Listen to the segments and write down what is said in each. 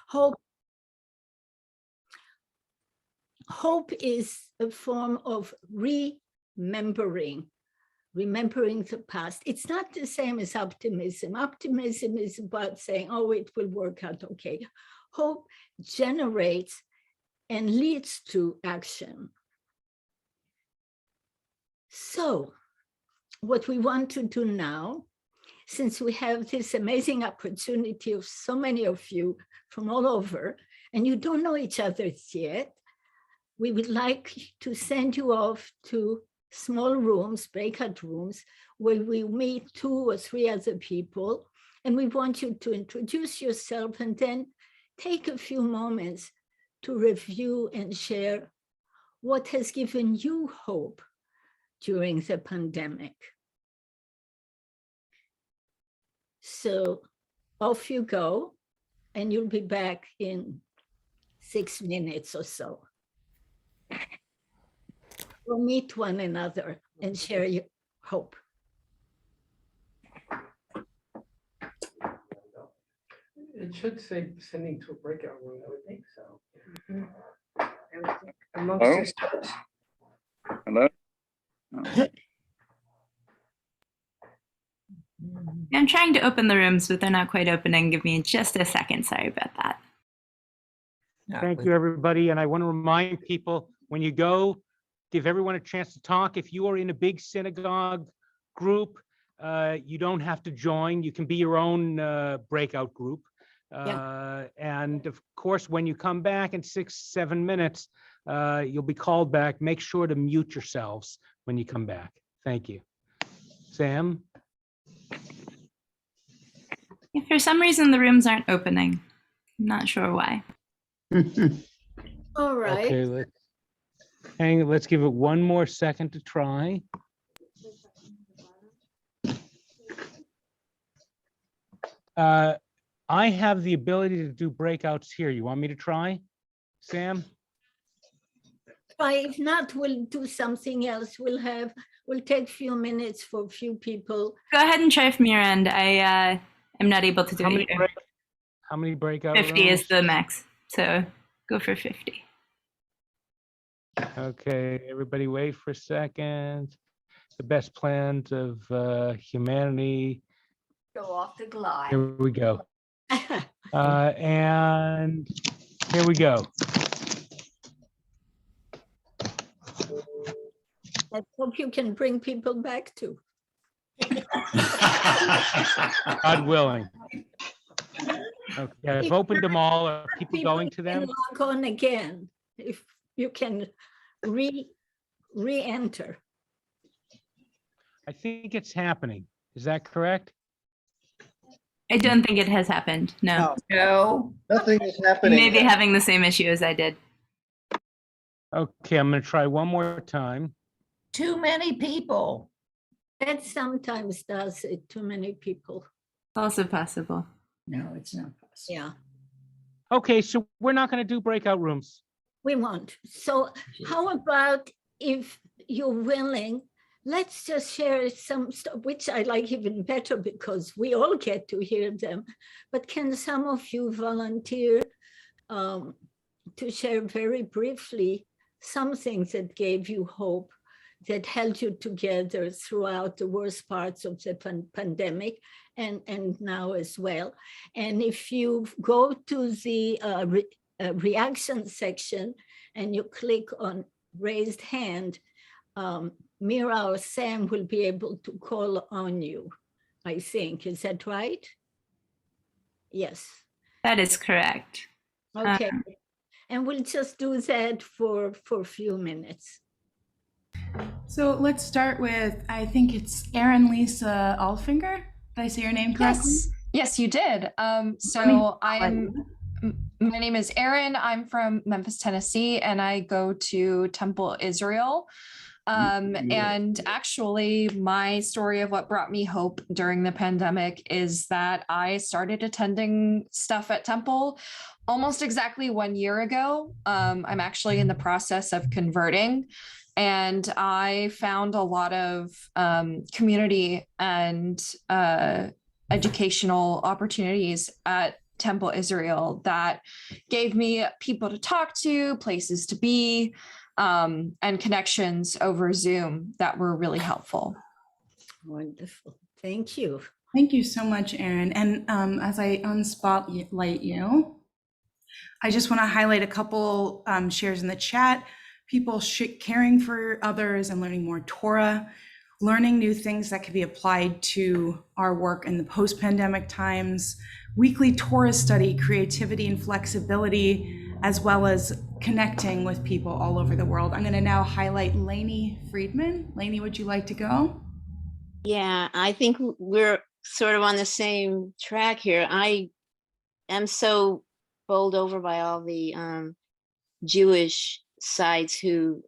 Hope is a form of remembering the past. It's not the same as optimism. Optimism is about saying, oh, it will work out okay. Hope generates and leads to action. So what we want to do now, since we have this amazing opportunity of so many of you from all over, and you don't know each other yet, we would like to send you off to small rooms, breakout rooms, where we meet 2 or 3 other people, and we want you to introduce yourself and then take a few moments to review and share what has given you hope during the pandemic. So off you go, and you'll be back in 6 minutes or so. We'll meet one another and share your hope. It should say sending to a breakout room, I would think so. Hello? I'm trying to open the rooms, but they're not quite opening. Give me just a second. Sorry about that. Thank you, everybody. And I want to remind people, when you go, give everyone a chance to talk. If you are in a big synagogue group, you don't have to join. You can be your own breakout group. And of course, when you come back in 6-7 minutes, you'll be called back. Make sure to mute yourselves when you come back. Thank you. Sam? If for some reason the rooms aren't opening, I'm not sure why. All right. Okay, let's give it one more second to try. I have the ability to do breakouts here. You want me to try, Sam? If not, we'll do something else. We'll take a few minutes for a few people. Go ahead and try from your end. I am not able to do it either. How many breakout 50 rooms? is the max, so go for 50. Okay, everybody wait for a second. The best plans of humanity. Go off the glide. Here we go. And here we go. I hope you can bring people back too. God willing. Okay, I've opened them all. Are people going to them? Log on again, if you can re-enter. I think it's happening. Is that correct? I don't think it has happened. No. No. Nothing is You happening. may be having the same issue as I did. Okay, I'm going to try one more time. Too many people. That sometimes does it, too many people. Also possible. No, it's not possible. Yeah, Okay, so we're not going to do breakout rooms. we won't. So how about, if you're willing, let's just share some stuff, which I like even better because we all get to hear them. But can some of you volunteer to share very briefly some things that gave you hope, that held you together throughout the worst parts of the pandemic and now as well? And if you go to the reaction section and you click on raised hand, Mira or Sam will be able to call on you, I think. Is that right? Yes. That is correct. Okay. And we'll just do that for a few minutes. So let's start with, I think it's Erin Lisa Alfinger. Did I say your name correctly? Yes, you did. My name is Erin. I'm from Memphis, Tennessee, and I go to Temple Israel. And actually, my story of what brought me hope during the pandemic is that I started attending stuff at Temple almost exactly 1 year ago. I'm actually in the process of converting, and I found a lot of community and educational opportunities at Temple Israel that gave me people to talk to, places to be, and connections over Zoom that were really helpful. Wonderful. Thank you. Thank you so much, Erin. And as I unspotlight you, I just want to highlight a couple shares in the chat. People caring for others and learning more Torah, learning new things that can be applied to our work in the post-pandemic times, weekly Torah study, creativity and flexibility, as well as connecting with people all over the world. I'm going to now highlight Lainey Friedman. Lainey, would you like to go? Yeah, I think we're sort of on the same track here. I am so bowled over by all the Jewish sites who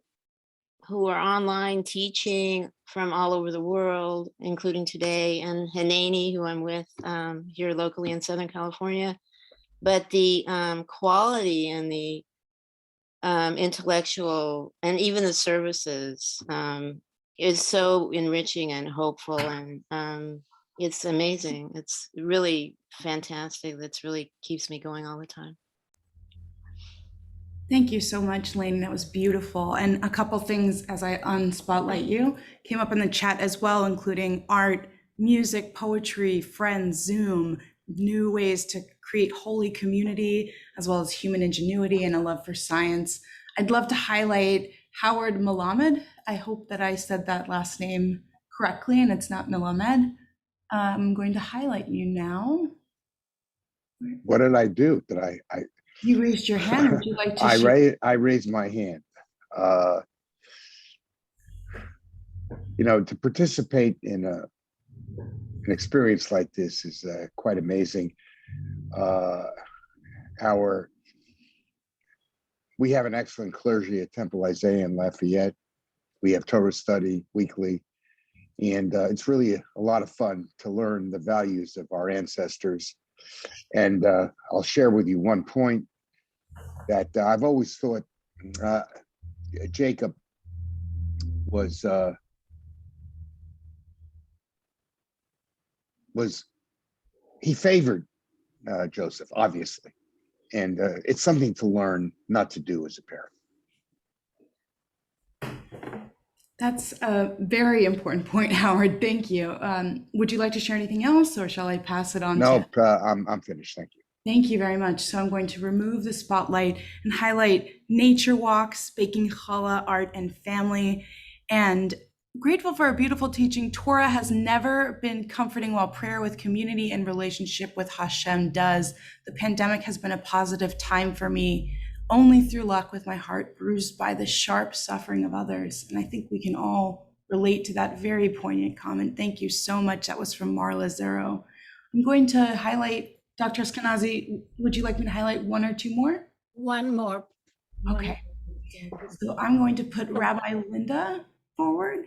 are online teaching from all over the world, including today, and Hanani, who I'm with here locally in Southern California. But the quality and the intellectual and even the services is so enriching and hopeful, and it's amazing. It's really fantastic. That's really keeps me going all the time. Thank you so much, Lainey. That was beautiful. And a couple things as I unspotlight you came up in the chat as well, including art, music, poetry, friends, Zoom, new ways to create holy community, as well as human ingenuity and a love for science. I'd love to highlight Howard Melamed. I hope that I said that last name correctly and it's not Melamed. I'm going to highlight you now. What did I do? You raised your hand. Would you like to share? I raised my hand. To participate in an experience like this is quite amazing. We have an excellent clergy at Temple Isaiah in Lafayette. We have Torah study weekly, and it's really a lot of fun to learn the values of our ancestors. And I'll share with you one point that I've always thought Jacob was he favored Joseph, obviously, and it's something to learn not to do as a parent. That's a very important point, Howard. Thank you. Would you like to share anything else, or shall I pass it on? No, I'm finished. Thank you. Thank you very much. So I'm going to remove the spotlight and highlight nature walks, baking challah, art, and family. And grateful for a beautiful teaching. Torah has never been comforting while prayer with community and relationship with Hashem does. The pandemic has been a positive time for me, only through luck with my heart bruised by the sharp suffering of others. And I think we can all relate to that very poignant comment. Thank you so much. That was from Marla Zero. I'm going to highlight Dr. Eskenazi. Would you like me to highlight one or two more? One more. Okay. So I'm going to put Rabbi Linda forward.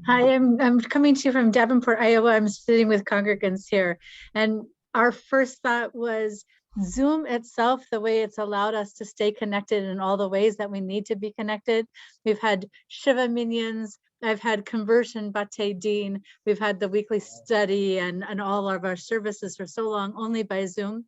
Hi, I'm coming to you from Davenport, Iowa. I'm sitting with congregants here. And our first thought was Zoom itself, the way it's allowed us to stay connected in all the ways that we need to be connected. We've had Shiva minions. I've had conversion Bate Din. We've had the weekly study and all of our services for so long only by Zoom.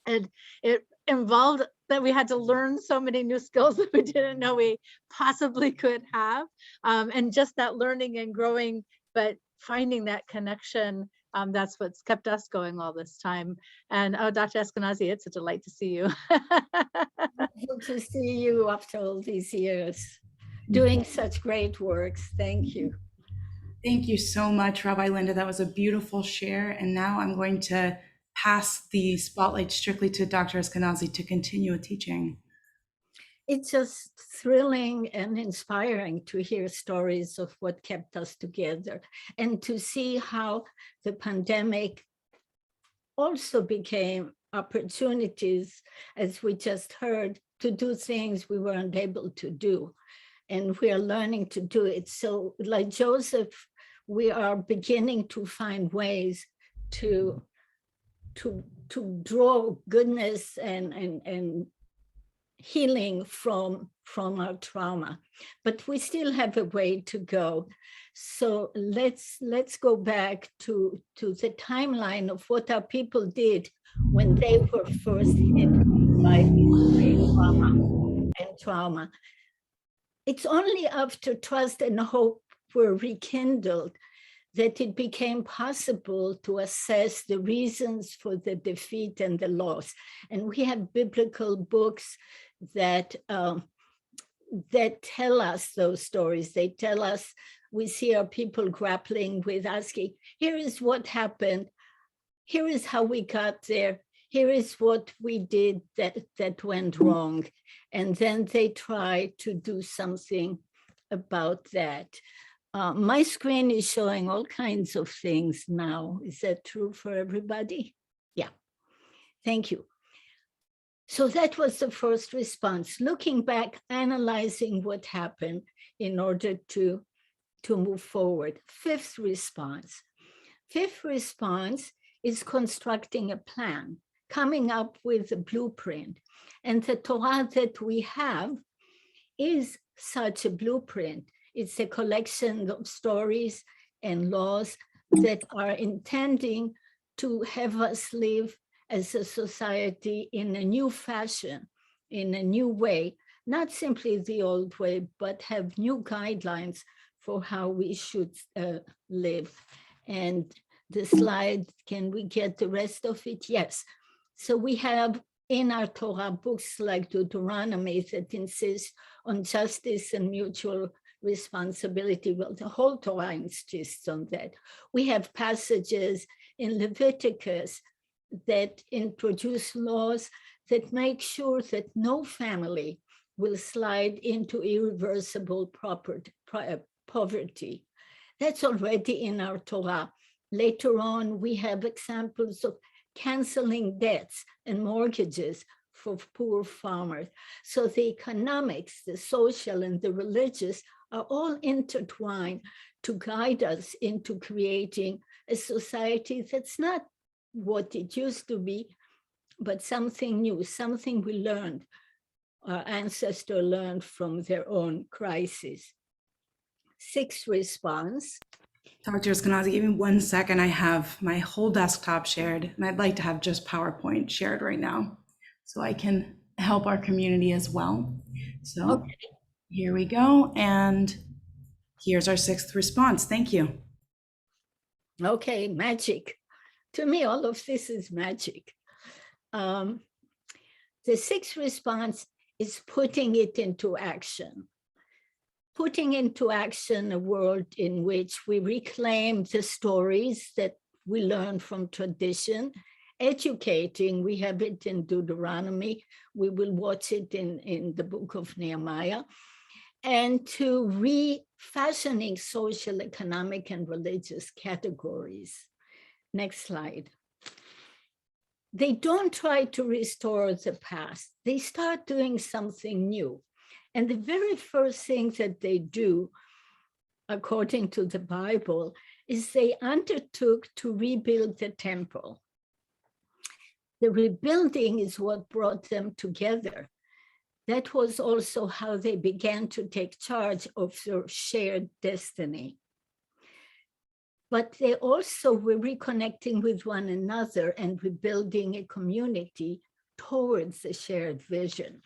And it involved that we had to learn so many new skills that we didn't know we possibly could have. And just that learning and growing, but finding that connection, that's what's kept us going all this time. And oh, Dr. Eskenazi, it's a delight to see you. Good to see you after all these years, doing such great works. Thank you. Thank you so much, Rabbi Linda. That was a beautiful share. And now I'm going to pass the spotlight strictly to Dr. Eskenazi to continue a teaching. It's just thrilling and inspiring to hear stories of what kept us together and to see how the pandemic also became opportunities, as we just heard, to do things we weren't able to do. And we are learning to do it. So like Joseph, we are beginning to find ways to draw goodness and healing from our trauma, but we still have a way to go. So let's go back to the timeline of what our people did when they were first hit by trauma. It's only after trust and hope were rekindled that it became possible to assess the reasons for the defeat and the loss. And we have biblical books that tell us those stories. They tell us, we see our people grappling with asking, here is what happened, here is how we got there, here is what we did that went wrong. And then they try to do something about that. My screen is showing all kinds of things now. Is that true for everybody? Yeah, thank you. So that was the first response, looking back, analyzing what happened in order to move forward. Fifth response is constructing a plan, coming up with a blueprint. And the Torah that we have is such a blueprint. It's a collection of stories and laws that are intending to have us live as a society in a new fashion, in a new way, not simply the old way, but have new guidelines for how we should live. And the slide, can we get the rest of it? Yes. So we have in our Torah books like Deuteronomy that insist on justice and mutual responsibility. Well, the whole Torah insists on that. We have passages in Leviticus that introduce laws that make sure that no family will slide into irreversible poverty. That's already in our Torah. Later on, we have examples of canceling debts and mortgages for poor farmers. So the economics, the social, and the religious are all intertwined to guide us into creating a society that's not what it used to be, but something new, something we learned, our ancestors learned from their own crisis. Sixth response. Dr. Eskenazi, give me 1 second. I have my whole desktop shared, and I'd like to have just PowerPoint shared right now so I can help our community as well. So okay. Here we go. And here's our sixth response. Thank you. Okay, magic. To me, all of this is magic. The sixth response is putting it into action. Putting into action a world in which we reclaim the stories that we learn from tradition, educating, we have it in Deuteronomy, we will watch it in the book of Nehemiah, and to refashioning social, economic, and religious categories. Next slide. They don't try to restore the past. They start doing something new. And the very first thing that they do, according to the Bible, is they undertook to rebuild the temple. The rebuilding is what brought them together. That was also how they began to take charge of their shared destiny. But they also were reconnecting with one another and rebuilding a community towards the shared vision.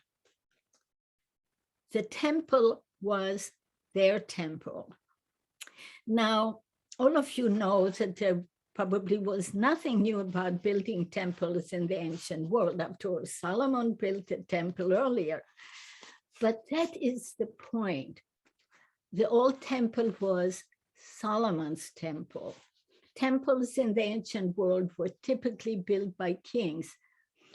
The temple was their temple. Now, all of you know that there probably was nothing new about building temples in the ancient world. After all, Solomon built a temple earlier. But that is the point. The old temple was Solomon's temple. Temples in the ancient world were typically built by kings.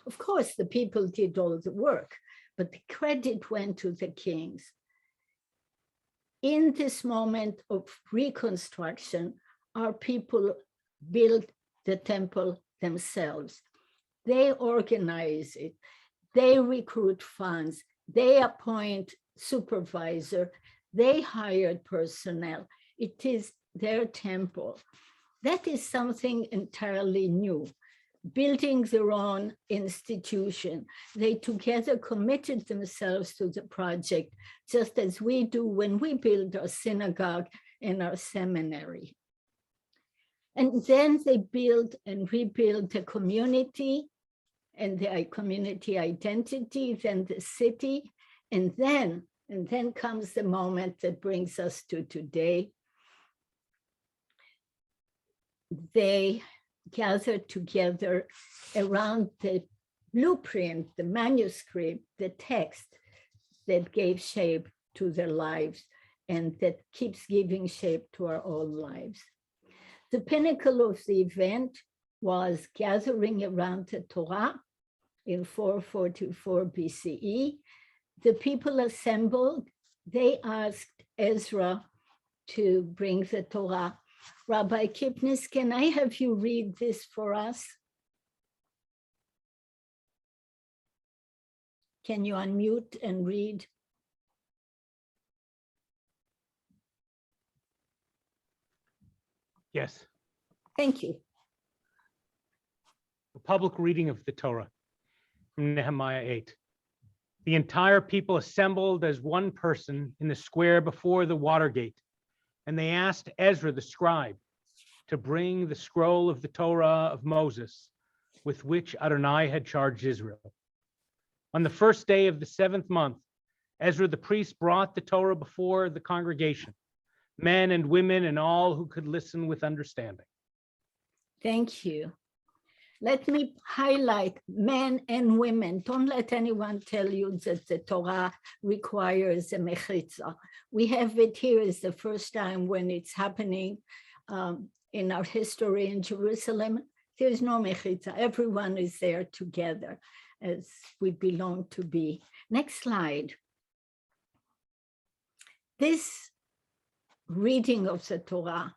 Of course, the people did all the work, but the credit went to the kings. In this moment of reconstruction, our people build the temple themselves. They organize it. They recruit funds. They appoint supervisor. They hired personnel. It is their temple. That is something entirely new. building their own institution. They together committed themselves to the project, just as we do when we build our synagogue and our seminary. And then they build and rebuild the community and the community identity, then the city, and then comes the moment that brings us to today. They gathered together around the blueprint, the manuscript, the text that gave shape to their lives and that keeps giving shape to our own lives. The pinnacle of the event was gathering around the Torah in 444 BCE. The people assembled. They asked Ezra to bring the Torah. Rabbi Kipnis, can I have you read this for us? Can you unmute and read? Yes. Thank you. A public reading of the Torah from Nehemiah 8. The entire people assembled as one person in the square before the water gate, and they asked Ezra the scribe to bring the scroll of the Torah of Moses, with which Adonai had charged Israel. On the first day of the 7th month, Ezra the priest brought the Torah before the congregation, men and women and all who could listen with understanding. Thank you. Let me highlight men and women. Don't let anyone tell you that the Torah requires a mechitza. We have it here as the first time when it's happening in our history in Jerusalem. There's no mechitza. Everyone is there together as we belong to be. Next slide. This reading of the Torah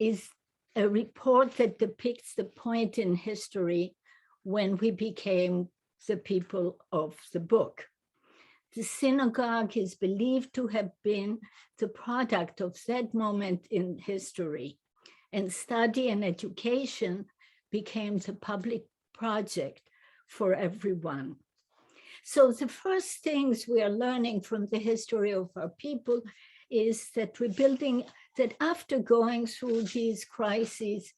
is a report that depicts the point in history when we became the people of the book. The synagogue is believed to have been the product of that moment in history, and study and education became the public project for everyone. So the first things we are learning from the history of our people is that rebuilding, that after going through these crises,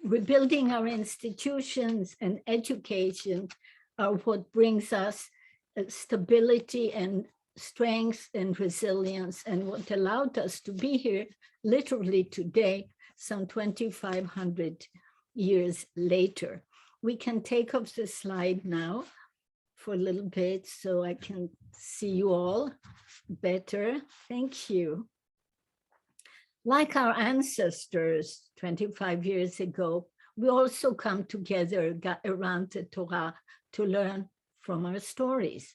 rebuilding our institutions and education are what brings us stability and strength and resilience, and what allowed us to be here literally today, some 2,500 years later. We can take off the slide now for a little bit so I can see you all better. Thank you. Like our ancestors 25 years ago, we also come together around the Torah to learn from our stories.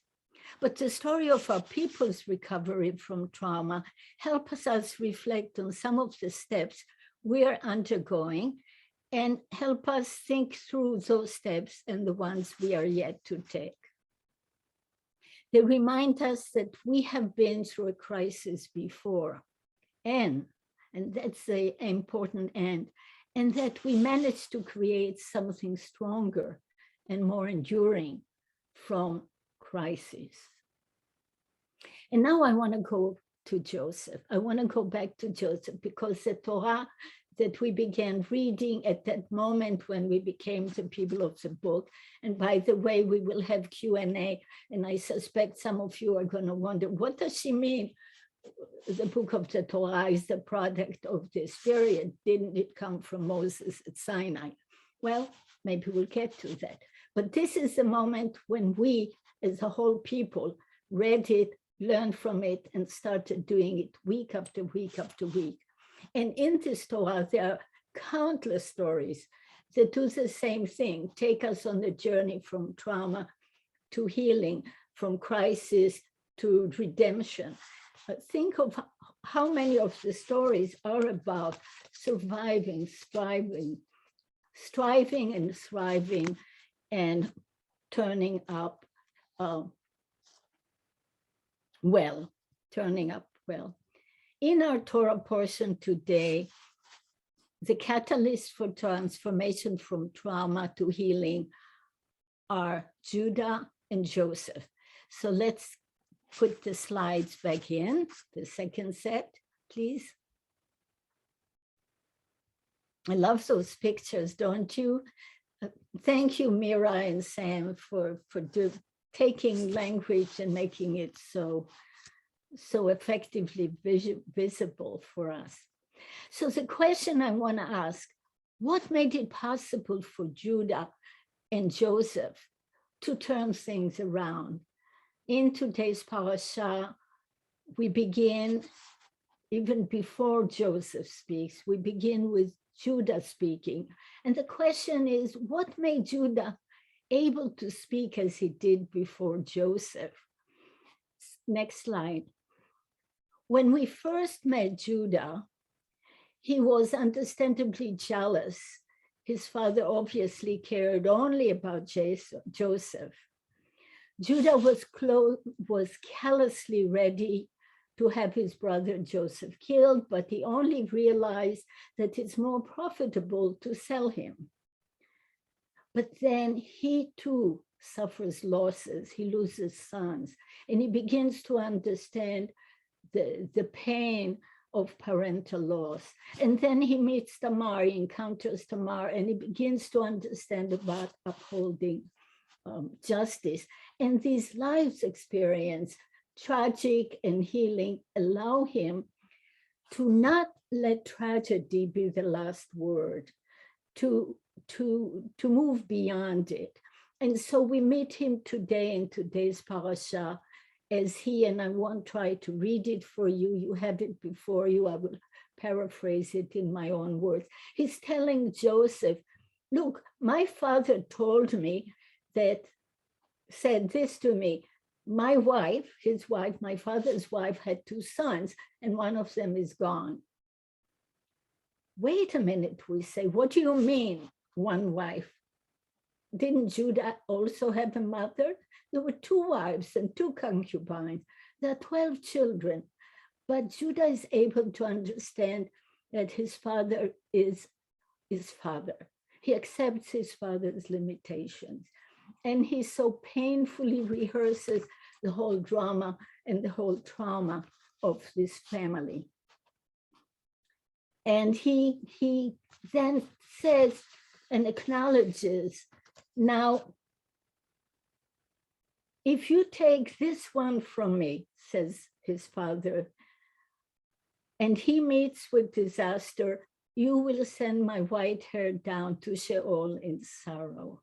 But the story of our people's recovery from trauma helps us reflect on some of the steps we are undergoing and help us think through those steps and the ones we are yet to take. They remind us that we have been through a crisis before, and that's the important and that we managed to create something stronger and more enduring from crisis. And now I want to go to Joseph. I want to go back to Joseph because the Torah that we began reading at that moment when we became the people of the book. And by the way, we will have Q&A, and I suspect some of you are going to wonder, what does she mean? The book of the Torah is the product of this period. Didn't it come from Moses at Sinai? Well, maybe we'll get to that. But this is the moment when we, as a whole people, read it, learned from it, and started doing it week after week after week. And in this Torah, there are countless stories that do the same thing, take us on the journey from trauma to healing, from crisis to redemption. Think of how many of the stories are about surviving, striving and thriving, and turning up turning up well. In our Torah portion today, the catalyst for transformation from trauma to healing are Judah and Joseph. So let's put the slides back in, the second set, please. I love those pictures, don't you? Thank you, Mira and Sam, for taking language and making it so effectively visible for us. So the question I want to ask, what made it possible for Judah and Joseph to turn things around? In today's parasha, we begin, even before Joseph speaks, we begin with Judah speaking. And the question is, what made Judah able to speak as he did before Joseph? Next slide. When we first met Judah, he was understandably jealous. His father obviously cared only about Joseph. Judah was callously ready to have his brother Joseph killed, but he only realized that it's more profitable to sell him. But then he too suffers losses. He loses sons, and he begins to understand the pain of parental loss. And then he meets Tamar, he encounters Tamar, and he begins to understand about upholding justice. And these lives experience, tragic and healing, allow him to not let tragedy be the last word, to move beyond it. And so we meet him today in today's parasha as he, and I won't try to read it for you, you have it before you, I will paraphrase it in my own words. He's telling Joseph, look, my father told me said this to me, my wife, his wife, my father's wife had 2 sons, and one of them is gone. Wait a minute, we say, what do you mean, one wife? Didn't Judah also have a mother? There were 2 wives and 2 concubines. There are 12 children. But Judah is able to understand that his father is his father. He accepts his father's limitations. And he so painfully rehearses the whole drama and the whole trauma of this family. And he then says and acknowledges, now, if you take this one from me, says his father, and he meets with disaster, you will send my white hair down to Sheol in sorrow.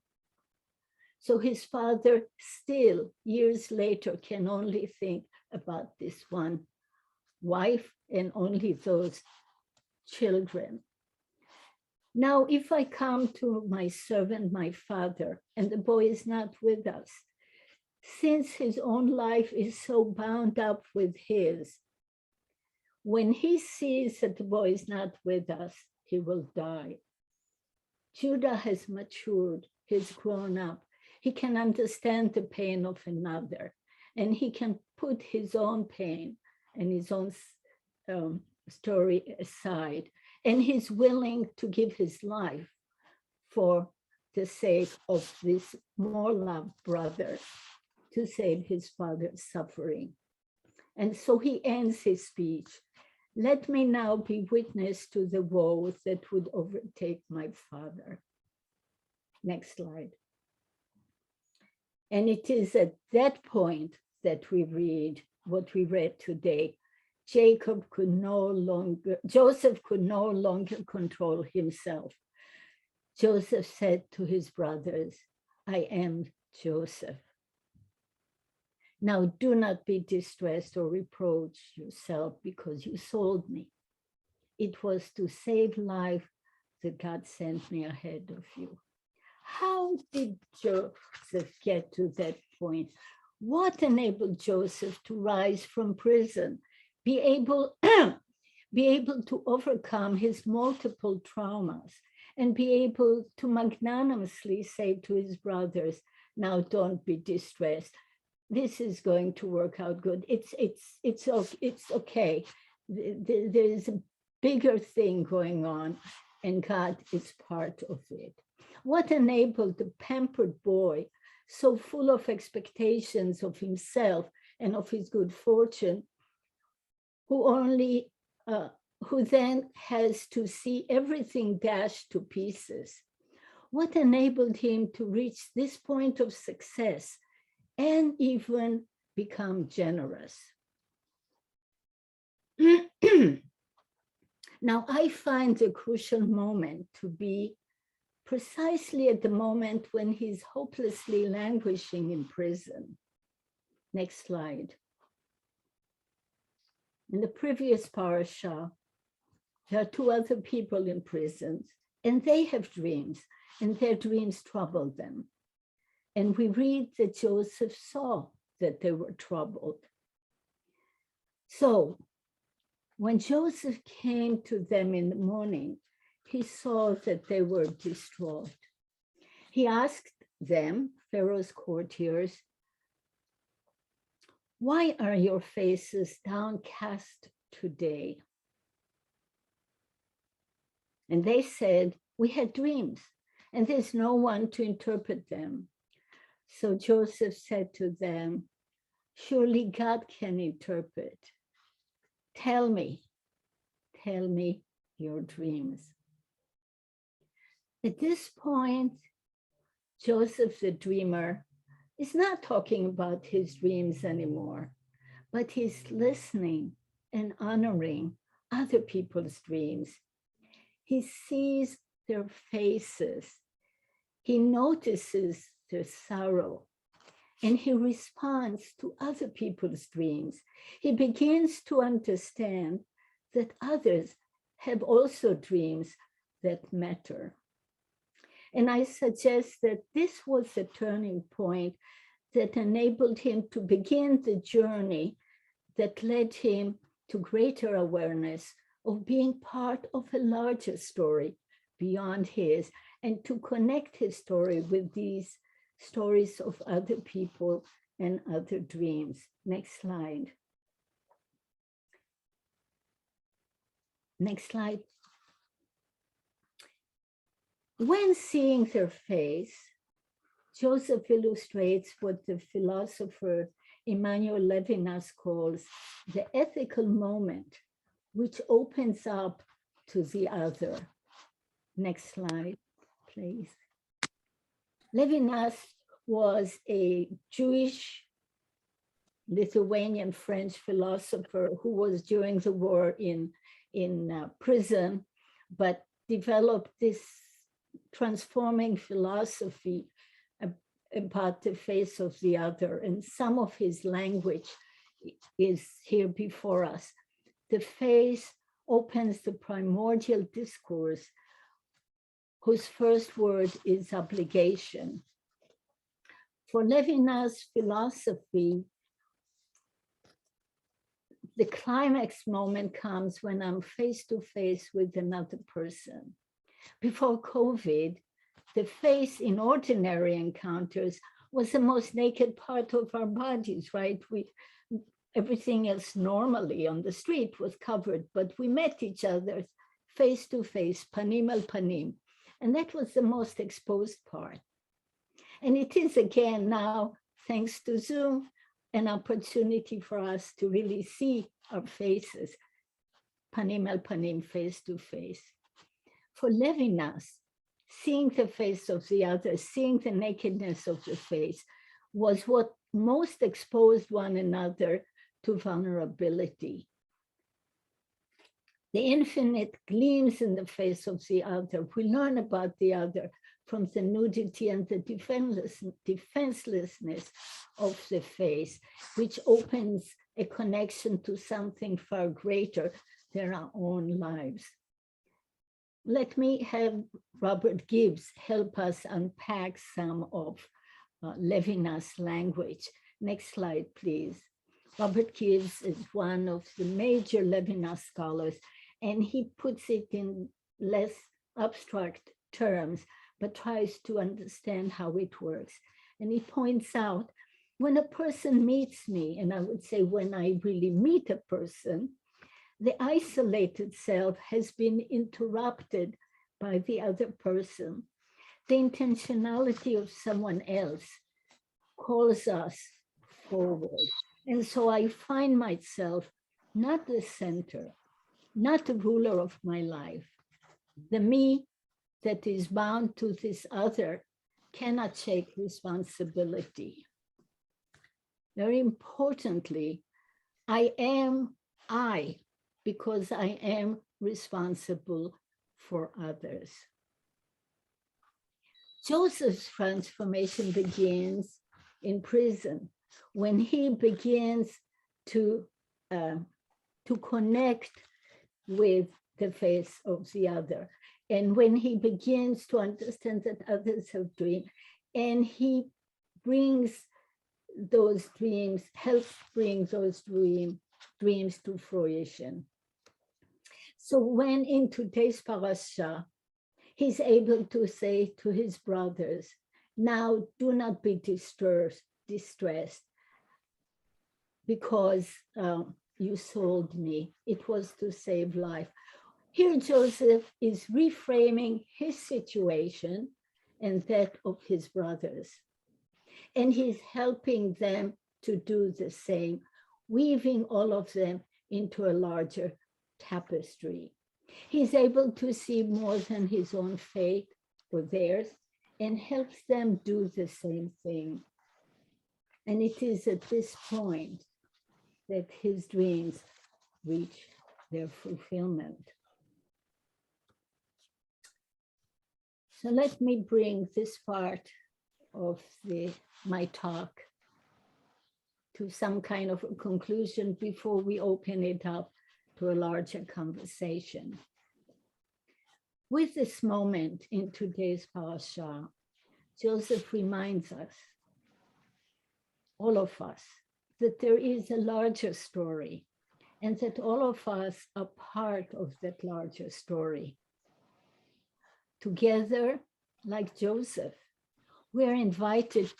So his father still, years later, can only think about this one wife and only those children. Now, if I come to my servant, my father, and the boy is not with us, since his own life is so bound up with his, when he sees that the boy is not with us, he will die. Judah has matured, he's grown up. He can understand the pain of another, and he can put his own pain and his own story aside, and he's willing to give his life for the sake of this more loved brother, to save his father's suffering. And so he ends his speech. Let me now be witness to the woe that would overtake my father. Next slide. And it is at that point that we read what we read today. Joseph could no longer control himself. Joseph said to his brothers, I am Joseph. Now do not be distressed or reproach yourself because you sold me. It was to save life that God sent me ahead of you. How did Joseph get to that point? What enabled Joseph to rise from prison, be able to overcome his multiple traumas, and be able to magnanimously say to his brothers, now don't be distressed. This is going to work out good. It's okay. There's a bigger thing going on. and God is part of it. What enabled the pampered boy, so full of expectations of himself and of his good fortune, who then has to see everything dashed to pieces? What enabled him to reach this point of success and even become generous? Now, I find the crucial moment to be precisely at the moment when he's hopelessly languishing in prison. Next slide. In the previous parasha, there are two other people in prison, and they have dreams, and their dreams trouble them. And we read that Joseph saw that they were troubled. So when Joseph came to them in the morning, he saw that they were distraught. He asked them, Pharaoh's courtiers, "Why are your faces downcast today?" And they said, "We had dreams, and there's no one to interpret them." So Joseph said to them, "Surely God can interpret. Tell me your dreams." At this point, Joseph the dreamer is not talking about his dreams anymore, but he's listening and honoring other people's dreams. He sees their faces. He notices their sorrow, and he responds to other people's dreams. He begins to understand that others have also dreams that matter. And I suggest that this was a turning point that enabled him to begin the journey that led him to greater awareness of being part of a larger story beyond his, and to connect his story with these stories of other people and other dreams. Next slide. Next slide. When seeing their face, Joseph illustrates what the philosopher Emmanuel Levinas calls the ethical moment, which opens up to the other. Next slide, please. Levinas was a Jewish Lithuanian French philosopher who was during the war in prison, but developed this transforming philosophy about the face of the other. And some of his language is here before us. The face opens the primordial discourse, whose first word is obligation. For Levinas' philosophy, the climax moment comes when I'm face to face with another person. Before COVID, the face in ordinary encounters was the most naked part of our bodies, right? Everything else normally on the street was covered, but we met each other face to face, panim al panim. And that was the most exposed part. And it is again now, thanks to Zoom, an opportunity for us to really see our faces, panim al panim, face to face. For Levinas, seeing the face of the other, seeing the nakedness of the face, was what most exposed one another to vulnerability. The infinite gleams in the face of the other. We learn about the other from the nudity and the defenselessness of the face, which opens a connection to something far greater than our own lives. Let me have Robert Gibbs help us unpack some of Levinas' language. Next slide, please. Robert Gibbs is one of the major Levinas scholars, and he puts it in less abstract terms, but tries to understand how it works. And he points out, when a person meets me, and I would say when I really meet a person, the isolated self has been interrupted by the other person, the intentionality of someone else calls us forward. And so I find myself not the center, not the ruler of my life. The me that is bound to this other cannot take responsibility. Very importantly, I am I because I am responsible for others. Joseph's transformation begins in prison when he begins to connect with the face of the other. And when he begins to understand that others have dreams, and he brings those dreams, helps bring those dreams to fruition. So when in today's parasha, he's able to say to his brothers, now do not be distressed because you sold me. It was to save life. Here Joseph is reframing his situation and that of his brothers. And he's helping them to do the same, weaving all of them into a larger tapestry. He's able to see more than his own fate or theirs and helps them do the same thing. And it is at this point that his dreams reach their fulfillment. So let me bring this part of my talk to some kind of a conclusion before we open it up to a larger conversation. With this moment in today's parasha, Joseph reminds us, all of us, that there is a larger story and that all of us are part of that larger story. Together, like Joseph, we're invited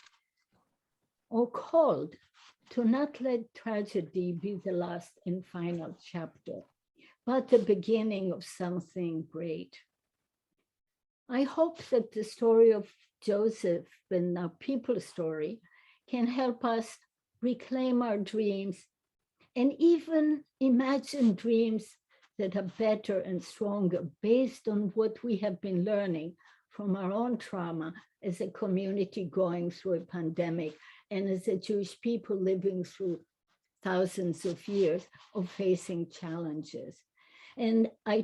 or called to not let tragedy be the last and final chapter, but the beginning of something great. I hope that the story of Joseph and our people's story can help us reclaim our dreams and even imagine dreams that are better and stronger based on what we have been learning from our own trauma as a community going through a pandemic and as a Jewish people living through thousands of years of facing challenges. And I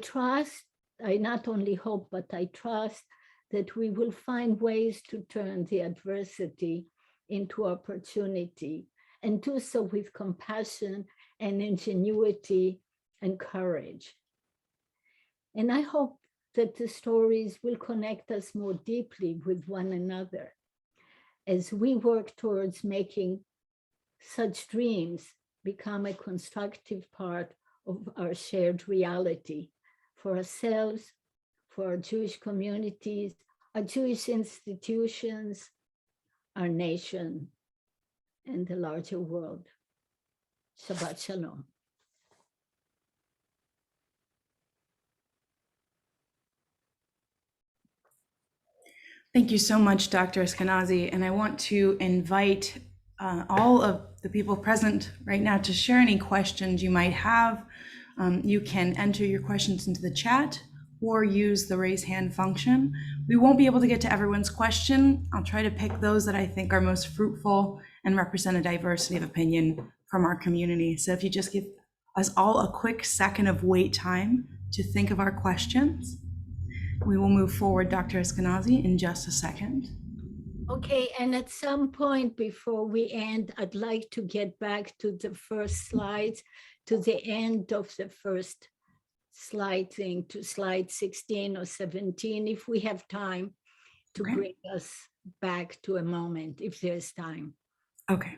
not only hope, but I trust that we will find ways to turn the adversity into opportunity and do so with compassion and ingenuity and courage. And I hope that the stories will connect us more deeply with one another as we work towards making such dreams become a constructive part of our shared reality for ourselves, for our Jewish communities, our Jewish institutions, our nation, and the larger world. Shabbat Shalom. Thank you so much, Dr. Eskenazi. And I want to invite all of the people present right now to share any questions you might have. You can enter your questions into the chat or use the raise hand function. We won't be able to get to everyone's question. I'll try to pick those that I think are most fruitful and represent a diversity of opinion from our community. So if you just give us all a quick second of wait time to think of our questions, we will move forward, Dr. Eskenazi, in just a second. Okay, and at some point before we end, I'd like to get back to the first slides, to the end of the first slide thing, to slide 16 or 17, if we have time to bring us back to a moment, if there's time. Okay.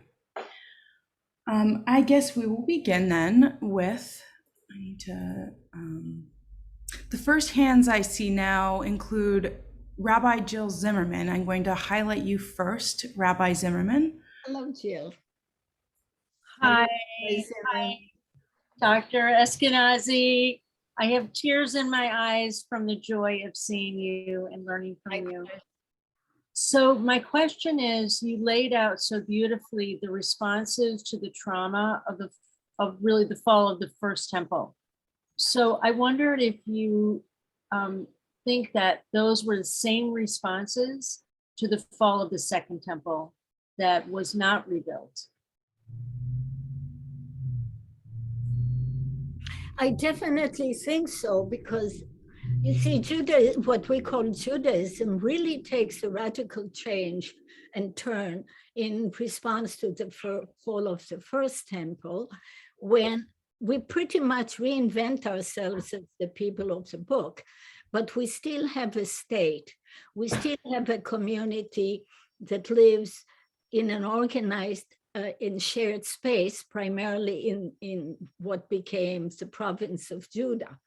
I guess we will begin then with, I need to, the first hands I see now include Rabbi Jill Zimmerman. I'm going to highlight you first, Rabbi Zimmerman. Hello, Jill. Hi, Dr. Eskenazi. I have tears in my eyes from the joy of seeing you and learning from you. So my question is, you laid out so beautifully the responses to the trauma of really the fall of the first temple. So I wondered if you think that those were the same responses to the fall of the second temple that was not rebuilt. I definitely think so, because you see, Judaism, what we call Judaism, really takes a radical change and turn in response to the fall of the first temple, when we pretty much reinvent ourselves as the people of the book, but we still have a state. We still have a community that lives in an organized, in shared space, primarily in what became the province of Judah.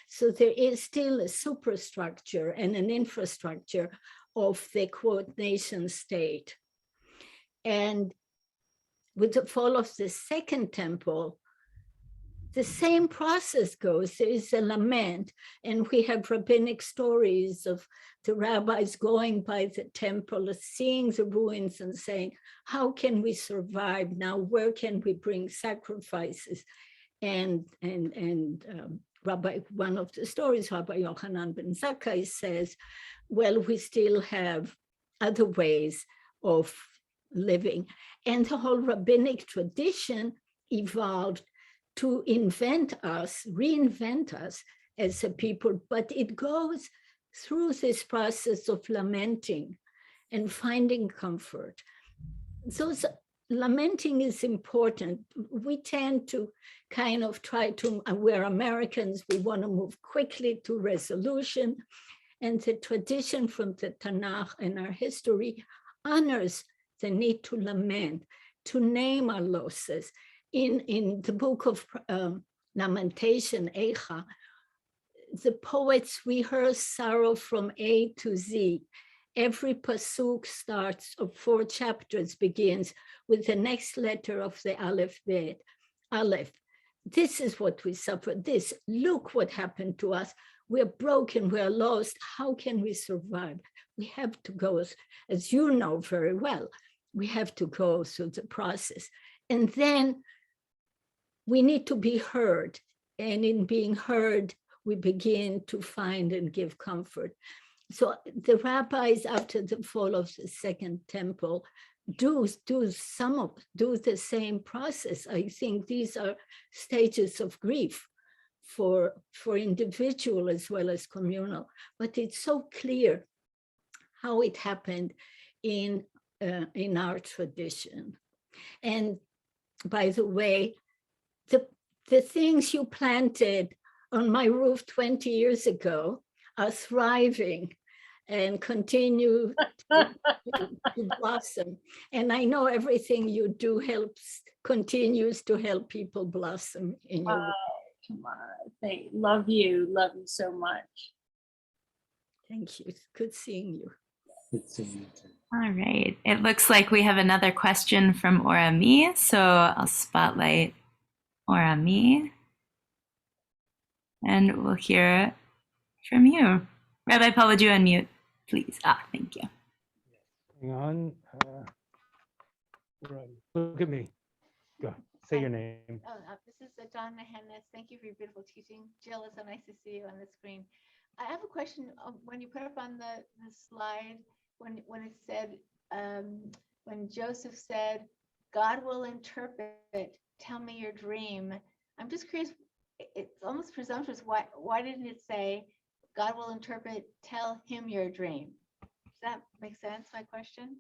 So there is still a superstructure and an infrastructure of the quote nation state. And with the fall of the second temple, the same process goes. There is a lament, and we have rabbinic stories of the rabbis going by the temple, seeing the ruins and saying, how can we survive now? Where can we bring sacrifices? And Rabbi, one of the stories, Rabbi Yochanan ben Zakkai says, well, we still have other ways of living. And the whole rabbinic tradition evolved to reinvent us as a people, but it goes through this process of lamenting and finding comfort. So lamenting is important. We tend to kind of try to, we're Americans, we want to move quickly to resolution, and the tradition from the Tanakh and our history honors the need to lament, to name our losses. In the book of Lamentation, Eicha, the poets rehearse sorrow from A to Z. Every pasuk starts of 4 chapters begins with the next letter of the Aleph Bet. Aleph, this is what we suffer. This, look what happened to us. We're broken, we're lost. How can we survive? We have to go, as you know very well, we have to go through the process. And then we need to be heard. And in being heard, we begin to find and give comfort. So the rabbis, after the fall of the second temple, do the same process. I think these are stages of grief for individual as well as communal. But it's so clear how it happened in our tradition. And by the way, the things you planted on my roof 20 years ago are thriving and continue to blossom. And I know everything you do continues to help people blossom in your work. Tamara, love you so much. Thank you. It's good seeing you. Good seeing you too. All right. It looks like we have another question from Orami, so I'll spotlight Orami. And we'll hear from you. Rabbi Paul, would you unmute, please? Thank you. Hang on. Right. Look at me. Go. Say your name. This is Don Mahenis. Thank you for your beautiful teaching. Jill, it's so nice to see you on the screen. I have a question. When you put up on the slide, when it said, when Joseph said, God will interpret, tell me your dream. I'm just curious, it's almost presumptuous. Why didn't it say, God will interpret, tell him your dream? Does that make sense, my question?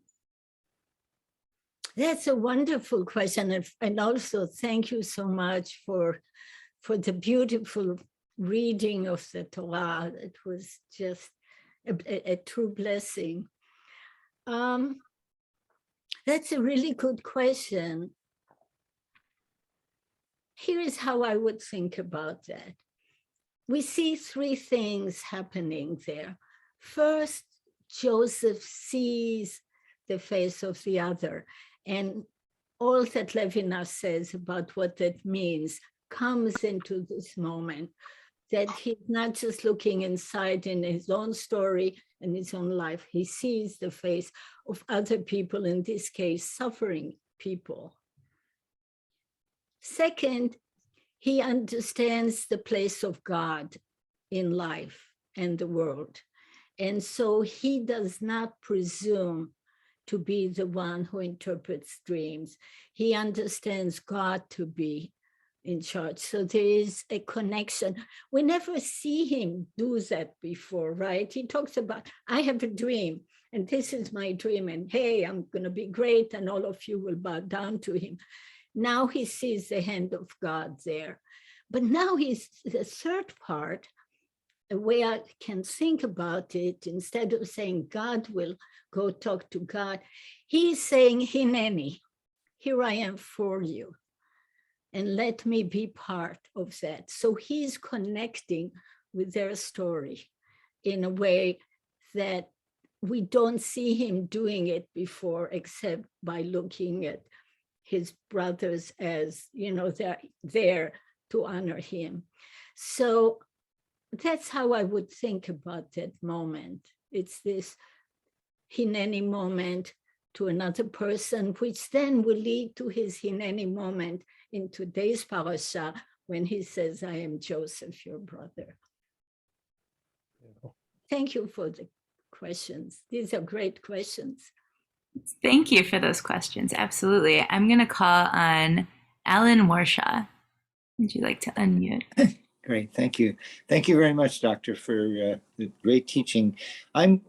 That's a wonderful question. And also thank you so much for the beautiful reading of the Torah. It was just a true blessing. That's a really good question. Here is how I would think about that. We see 3 things happening there. First, Joseph sees the face of the other, and all that Levinas says about what that means comes into this moment. that he's not just looking inside in his own story and his own life. He sees the face of other people, in this case, suffering people. Second, he understands the place of God in life and the world. And so he does not presume to be the one who interprets dreams. He understands God to be in charge. So there is a connection. We never see him do that before, right? He talks about, I have a dream, and this is my dream, and hey, I'm going to be great, and all of you will bow down to him. Now he sees the hand of God there. But now he's the third part, a way I can think about it, instead of saying God will go talk to God, he's saying, Hineni, here I am for you, and let me be part of that. So he's connecting with their story in a way that we don't see him doing it before, except by looking at his brothers as, they're there to honor him. So that's how I would think about that moment. It's this Hineni moment to another person, which then will lead to his Hineni moment in today's parasha, when he says, I am Joseph, your brother. Thank you for the questions. These are great questions. Thank you for those questions. Absolutely. I'm going to call on Alan Warshaw. Would you like to unmute? Great. Thank you. Thank you very much, Doctor, for the great teaching. I'm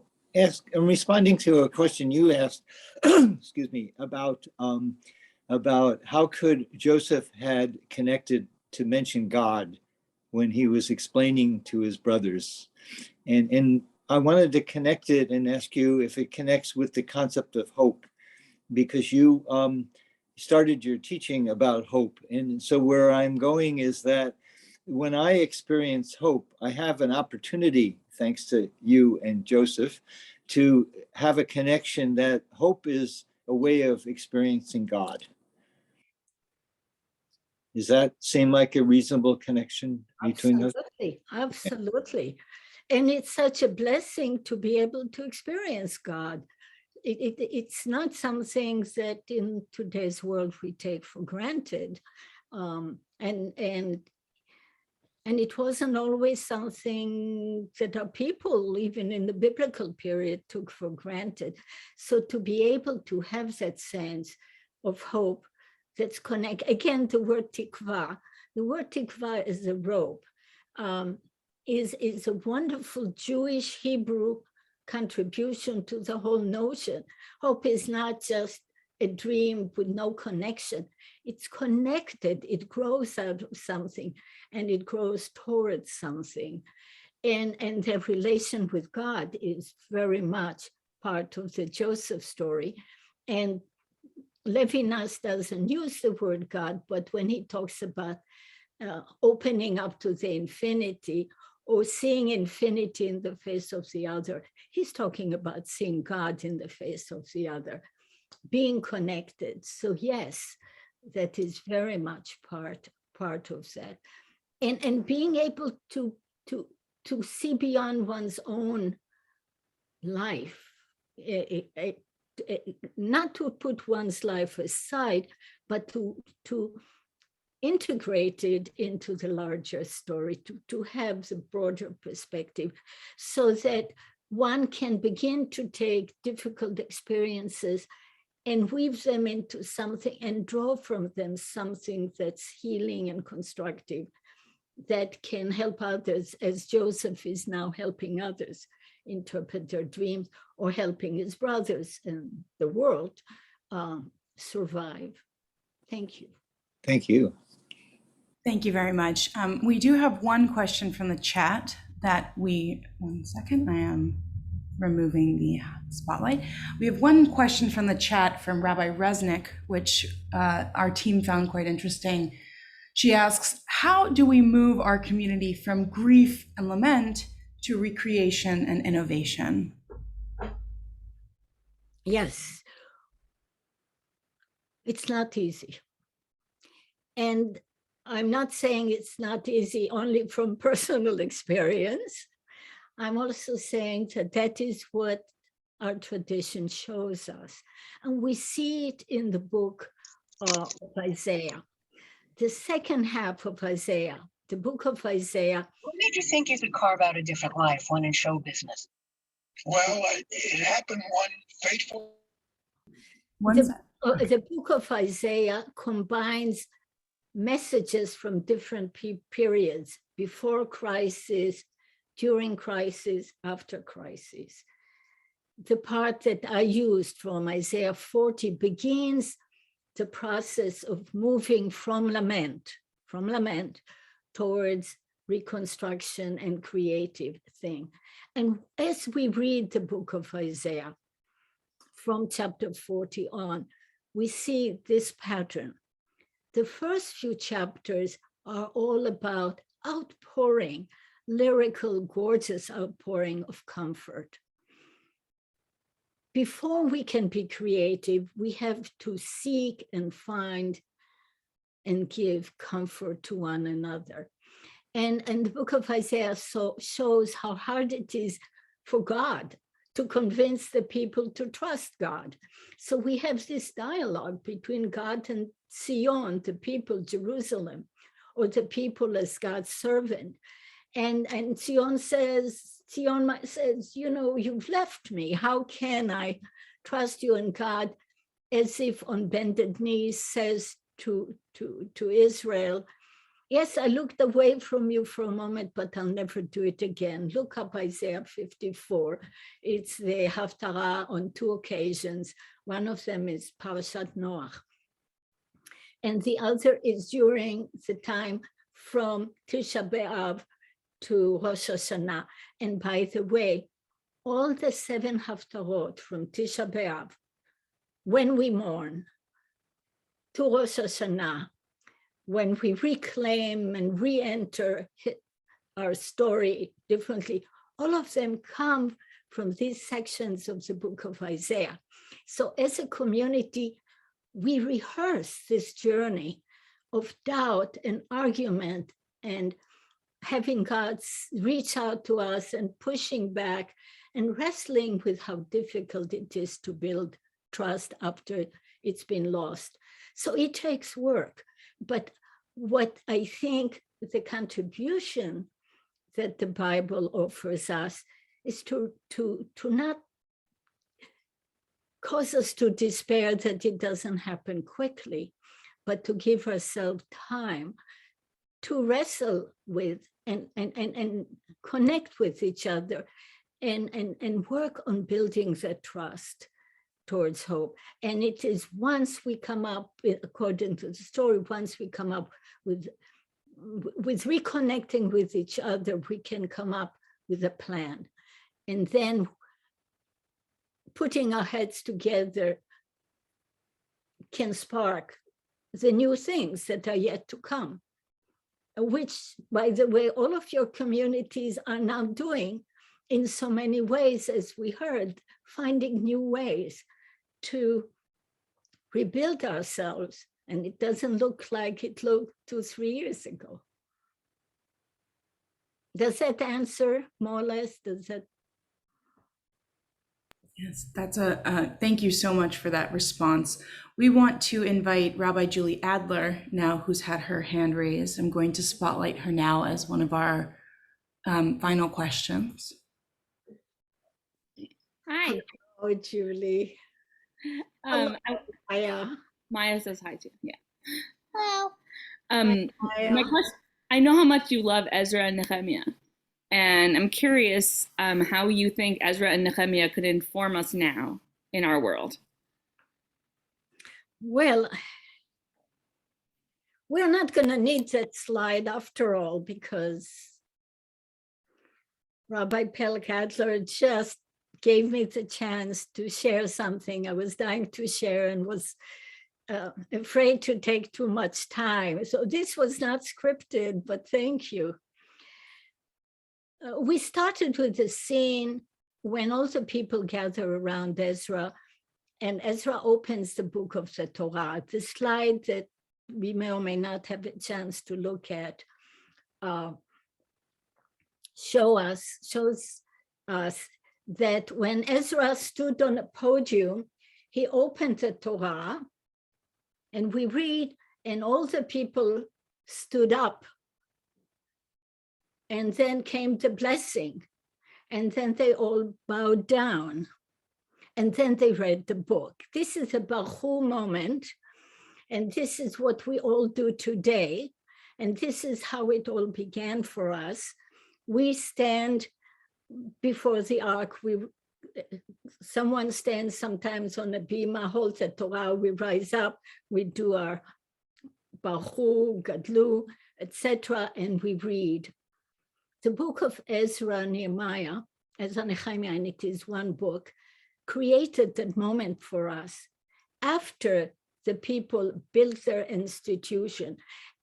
responding to a question you asked, excuse me, about how could Joseph had connected to mention God when he was explaining to his brothers. And I wanted to connect it and ask you if it connects with the concept of hope, because you started your teaching about hope. And so where I'm going is that when I experience hope, I have an opportunity, thanks to you and Joseph, to have a connection that hope is a way of experiencing God. Does that seem like a reasonable connection between those? Absolutely. And it's such a blessing to be able to experience God. It's not something that in today's world we take for granted. And it wasn't always something that our people, even in the biblical period, took for granted. So to be able to have that sense of hope that's connected, again, the word tikva is a rope, is a wonderful Jewish Hebrew contribution to the whole notion. Hope is not just a dream with no connection. It's connected, it grows out of something, and it grows towards something. And their relation with God is very much part of the Joseph story. And Levinas doesn't use the word God, but when he talks about opening up to the infinity, or seeing infinity in the face of the other, he's talking about seeing God in the face of the other, being connected. So yes, that is very much part of that. And being able to see beyond one's own life, not to put one's life aside, but to integrate it into the larger story, to have the broader perspective, so that one can begin to take difficult experiences and weave them into something and draw from them something that's healing and constructive, that can help others, as Joseph is now helping others interpret their dreams, or helping his brothers and the world survive. Thank you. Thank you. Thank you very much. We do have one question from the chat that one second, I am removing the spotlight. We have one question from the chat from Rabbi Resnick, which our team found quite interesting. She asks, how do we move our community from grief and lament to recreation and innovation? Yes, it's not easy. And I'm not saying it's not easy only from personal experience. I'm also saying that that is what our tradition shows us. And we see it in the book of Isaiah. The second half of Isaiah, the book of Isaiah. What made you think you could carve out a different life when in show business? Well, it happened one fateful. The book of Isaiah combines messages from different periods, before crisis, during crisis, after crisis. The part that I used from Isaiah 40 begins the process of moving from lament towards reconstruction and creative thing. And as we read the book of Isaiah from chapter 40 on, we see this pattern. The first few chapters are all about outpouring, lyrical, gorgeous outpouring of comfort. Before we can be creative, we have to seek and find and give comfort to one another. And the book of Isaiah shows how hard it is for God to convince the people to trust God. So we have this dialogue between God and Zion, the people, Jerusalem, or the people as God's servant. And Zion says, you know, you've left me. How can I trust you? And God, as if on bended knees, says to Israel, yes, I looked away from you for a moment, but I'll never do it again. Look up Isaiah 54. It's the Haftarah on 2 occasions. One of them is Parashat Noach. And the other is during the time from Tisha B'Av to Rosh Hashanah. And by the way, all the 7 Haftarot from Tisha B'Av, when we mourn, to Rosh Hashanah, when we reclaim and re-enter our story differently, all of them come from these sections of the book of Isaiah. So as a community, we rehearse this journey of doubt and argument and having God reach out to us and pushing back and wrestling with how difficult it is to build trust after it's been lost. So it takes work. But what I think the contribution that the Bible offers us is to not cause us to despair that it doesn't happen quickly, but to give ourselves time to wrestle with and connect with each other and work on building that trust towards hope. And it is once we come up, according to the story, once we come up with reconnecting with each other, we can come up with a plan. And then putting our heads together can spark the new things that are yet to come, which, by the way, all of your communities are now doing in so many ways, as we heard, finding new ways to rebuild ourselves. And it doesn't look like it looked 2-3 years ago. Does that answer more or less? Does that? Yes, that's thank you so much for that response. We want to invite Rabbi Julie Adler now, who's had her hand raised. I'm going to spotlight her now as one of our final questions. Hi. Oh, Julie. Maya says hi too. Yeah. Hello. Maya. My question, I know how much you love Ezra and Nehemiah, and I'm curious how you think Ezra and Nehemiah could inform us now in our world. Well, we're not going to need that slide after all, because Rabbi Pelk Adler just gave me the chance to share something I was dying to share and was afraid to take too much time. So this was not scripted, but thank you. We started with the scene when all the people gather around Ezra, and Ezra opens the book of the Torah. The slide that we may or may not have a chance to look at, shows us that when Ezra stood on a podium, he opened the Torah, and we read, and all the people stood up, and then came the blessing, and then they all bowed down, and then they read the book. This is a Baruch moment, and this is what we all do today, and this is how it all began for us. We stand before the ark. Someone stands sometimes on a bima, holds the Torah, we rise up, we do our Baruch, Gadlu, etc., and we read. The book of Ezra, Nehemiah, Ezra, Nehemiah, and it is one book, created that moment for us after the people built their institution.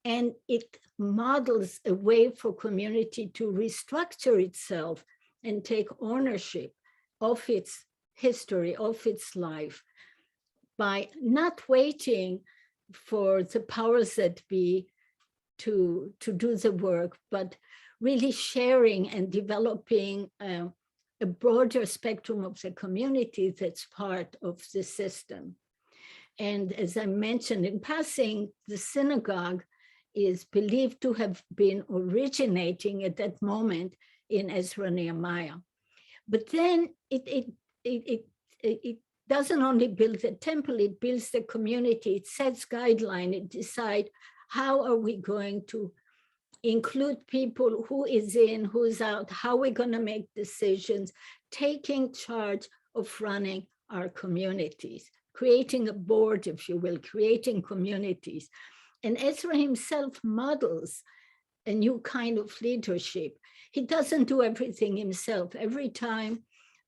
And it models a way for community to restructure itself and take ownership of its history, of its life, by not waiting for the powers that be to do the work, but really sharing and developing a broader spectrum of the community that's part of the system. And as I mentioned in passing, the synagogue is believed to have been originating at that moment in Ezra Nehemiah. But then it doesn't only build the temple, it builds the community, it sets guidelines, it decides how are we going to include people, who is in, who's out, how we're going to make decisions, taking charge of running our communities, creating a board, if you will, creating communities. And Ezra himself models a new kind of leadership. He doesn't do everything himself. Every time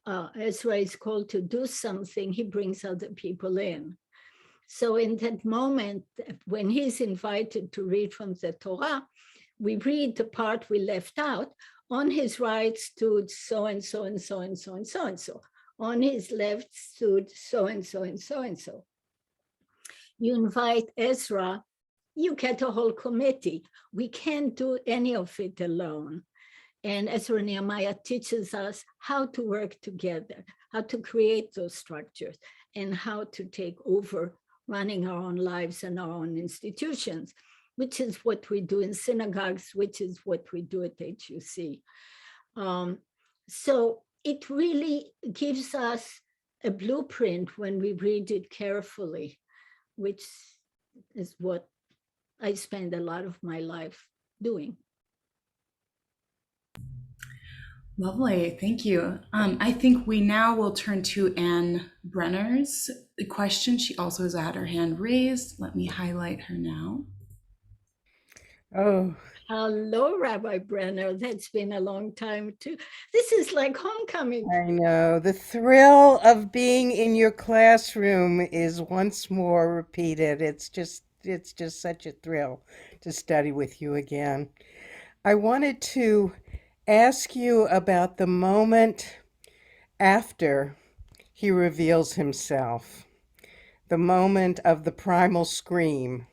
Ezra is called to do something, he brings other people in. So in that moment, when he's invited to read from the Torah, we read the part we left out. On his right stood so and so and so and so and so and so. On his left stood so and so and so and so. You invite Ezra, you get a whole committee. We can't do any of it alone. And Ezra Nehemiah teaches us how to work together, how to create those structures, and how to take over running our own lives and our own institutions, which is what we do in synagogues, which is what we do at HUC. So it really gives us a blueprint when we read it carefully, which is what I spend a lot of my life doing. Lovely, thank you. I think we now will turn to Anne Brenner's question. She also has had her hand raised. Let me highlight her now. Oh, hello, Rabbi Brenner. That's been a long time too. This is like homecoming. I know. The thrill of being in your classroom is once more repeated. It's just such a thrill to study with you again. I wanted to ask you about the moment after he reveals himself, the moment of the primal scream,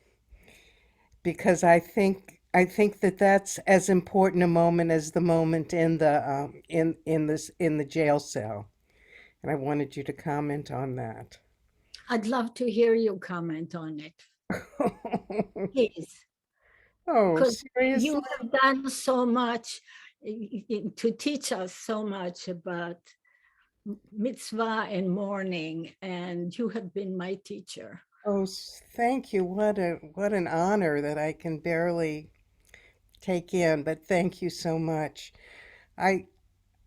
because I think that that's as important a moment as the moment in the in the jail cell, and I wanted you to comment on that. I'd love to hear you comment on it, please. Oh, because seriously? you have done so much to teach us so much about mitzvah and mourning, and you have been my teacher. Oh, thank you. What an honor that I can barely take in, but thank you so much. I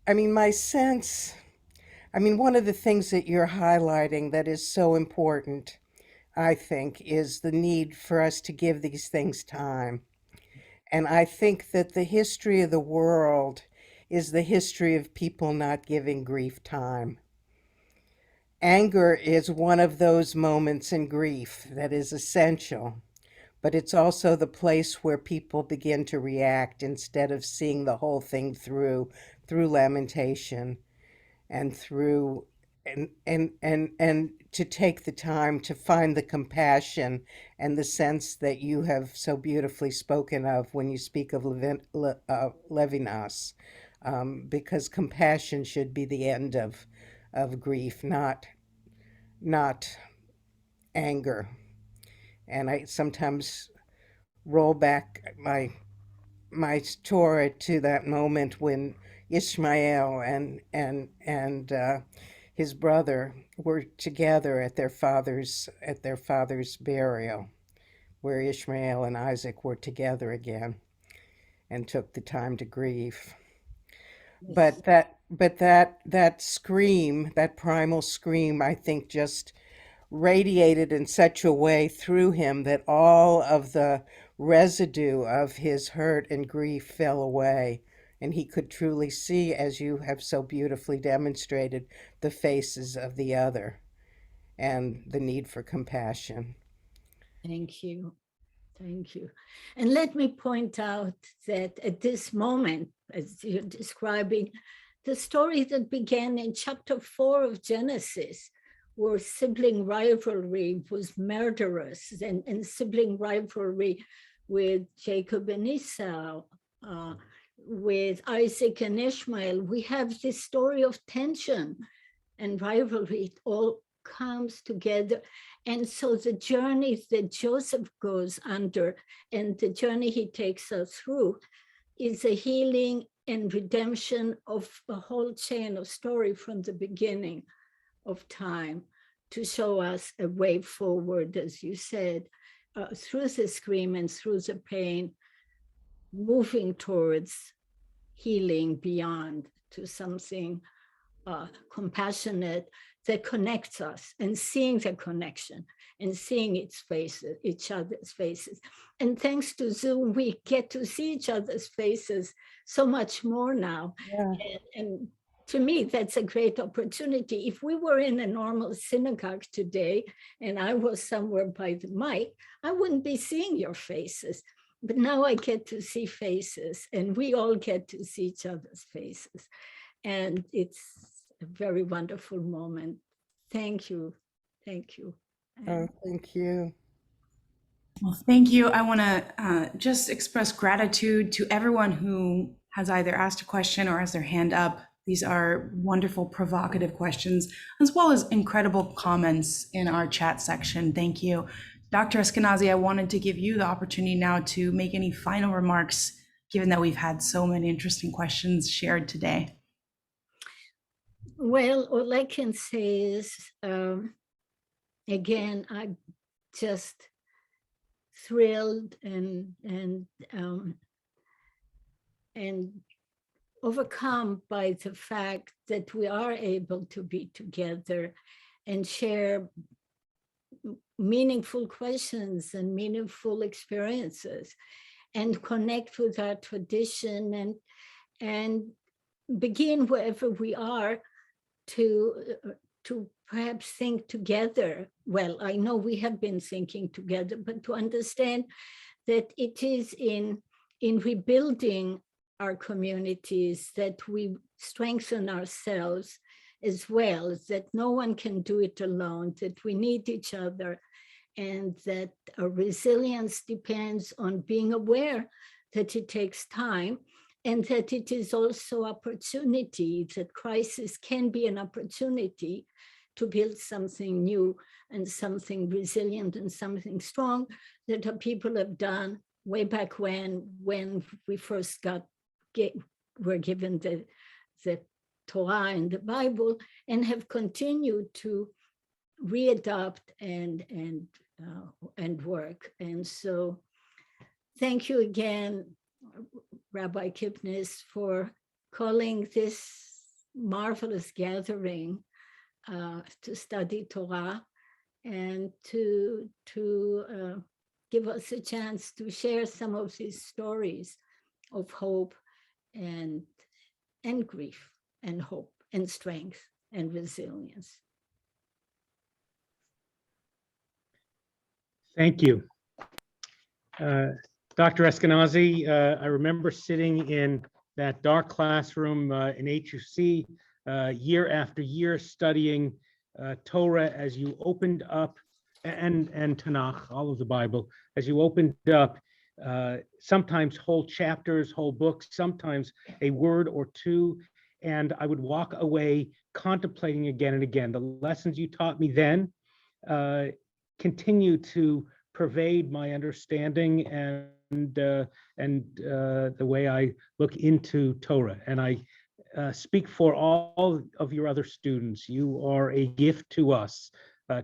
mean, my sense, one of the things that you're highlighting that is so important, I think, is the need for us to give these things time. And I think that the history of the world is the history of people not giving grief time. Anger is one of those moments in grief that is essential, but it's also the place where people begin to react instead of seeing the whole thing through lamentation and through and to take the time to find the compassion and the sense that you have so beautifully spoken of when you speak of Levinas, because compassion should be the end of grief, not anger. And I sometimes roll back my Torah to that moment when Ishmael and his brother were together at their father's burial, where Ishmael and Isaac were together again and took the time to grieve. But that scream, that primal scream, I think just radiated in such a way through him that all of the residue of his hurt and grief fell away, and he could truly see, as you have so beautifully demonstrated, the faces of the other and the need for compassion. Thank you. Thank you. And let me point out that at this moment, as you're describing, the story that began in chapter 4 of Genesis, where sibling rivalry was murderous, and sibling rivalry with Jacob and Esau, with Isaac and Ishmael, we have this story of tension and rivalry. It all comes together. And so the journey that Joseph goes under and the journey he takes us through is a healing and redemption of a whole chain of story from the beginning of time to show us a way forward, as you said, through the scream and through the pain, moving towards healing beyond to something compassionate that connects us, and seeing the connection and seeing each other's faces. And thanks to Zoom, we get to see each other's faces so much more now. Yeah. And to me, that's a great opportunity. If we were in a normal synagogue today and I was somewhere by the mic, I wouldn't be seeing your faces. But now I get to see faces, and we all get to see each other's faces. And it's a very wonderful moment. Thank you. Thank you. Oh, thank you. Well, thank you. I want to just express gratitude to everyone who has either asked a question or has their hand up. These are wonderful, provocative questions, as well as incredible comments in our chat section. Thank you. Dr. Eskenazi, I wanted to give you the opportunity now to make any final remarks, given that we've had so many interesting questions shared today. Well, all I can say is, again, I'm just thrilled and overcome by the fact that we are able to be together and share meaningful questions and meaningful experiences and connect with our tradition and begin wherever we are to perhaps think together. Well, I know we have been thinking together, but to understand that it is in rebuilding our communities that we strengthen ourselves as well, that no one can do it alone, that we need each other, and that our resilience depends on being aware that it takes time, and that it is also opportunity, that crisis can be an opportunity to build something new and something resilient and something strong that our people have done way back when we first were given the Torah and the Bible, and have continued to readopt and work. And so thank you again, Rabbi Kipnis, for calling this marvelous gathering to study Torah and to give us a chance to share some of these stories of hope and grief and hope and strength and resilience. Thank you. Dr. Eskenazi, I remember sitting in that dark classroom in HUC year after year studying Torah as you opened up, and Tanakh, all of the Bible, as you opened up, sometimes whole chapters, whole books, sometimes a word or two, and I would walk away contemplating again and again. The lessons you taught me then continue to pervade my understanding and the way I look into Torah. And I speak for all of your other students. You are a gift to us.